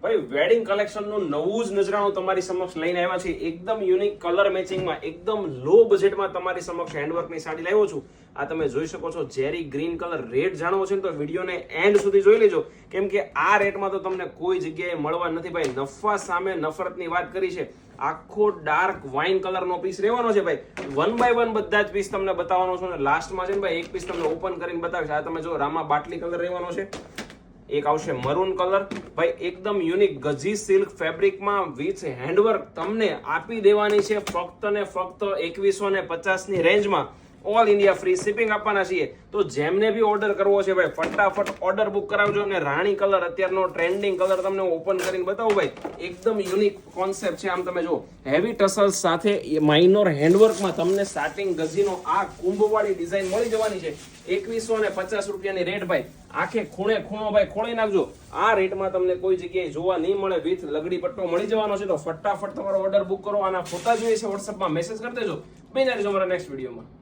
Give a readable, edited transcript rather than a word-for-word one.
ભાઈ wedding collection નું નવું જ નજરાણું તમારી સમક્ષ લઈને આવ્યા છે. એકદમ યુનિક કલર મેચિંગમાં, એકદમ લો બજેટમાં તમારી સમક્ષ હેન્ડવર્કની સાડી લાવ્યો છું. આ તમે જોઈ શકો છો, જેરી ગ્રીન કલર રેટ જાણવો છે ને તો વિડીયોને એન્ડ સુધી જોઈ લેજો, કેમ કે આ રેટમાં તો તમને કોઈ જગ્યાએ મળવા નથી ભાઈ. નફા સામે નફરતની વાત કરી છે. આખો ડાર્ક વાઇન કલરનો પીસ રહેવાનો છે ભાઈ. 1 બાય 1 બધા જ પીસ તમને બતાવવાનો છું, અને લાસ્ટમાં છે ને ભાઈ એક પીસ તમને ઓપન કરીને બતાવીશ. આ તમે જો રામા બાટલી કલર રહેવાનો છે, એક આવશે મરૂન કલર ભાઈ. એકદમ યુનિક ગજી સિલ્ક ફેબ્રિકમાં વિથ હેન્ડવર્ક તમને આપી દેવાની છે ફક્ત ને ફક્ત 2150 ની રેન્જમાં. ઓલ ઇન્ડિયા ફ્રી શિપિંગ આપવાના છીએ. તો જેમને બી ઓર્ડર કરવો છે ભાઈ, ફટાફટ ઓર્ડર બુક કરાવજો. અને રાણી કલર અત્યારનો ટ્રેન્ડિંગ કલર તમને ઓપન કરીને બતાવું ભાઈ. એકદમ યુનિક કોન્સેપ્ટ છે. આમ તમે જો હેવી ટસલ્સ સાથે માઇનોર હેન્ડવર્કમાં તમને સ્ટાર્ટિંગ ગજીનો આ કુંભવાળી ડિઝાઇન મળી જવાની છે. 2150 રૂપિયાની રેટ ભાઈ. આખે ખૂણે ખૂણો ભાઈ ખોળી નાખજો. આ રેટમાં તમને કોઈ જગ્યાએ જોવા નહીં મળે. વિથ લગડી પટ્ટો મળી જવાનો છે. તો ફટાફટ તમારો ઓર્ડર બુક કરો. આના ફોટા જોઈએ છે વોટ્સએપમાં મેસેજ કરી દેજો. બન્યા રહેજો અમારા નેક્સ્ટ વિડીયોમાં.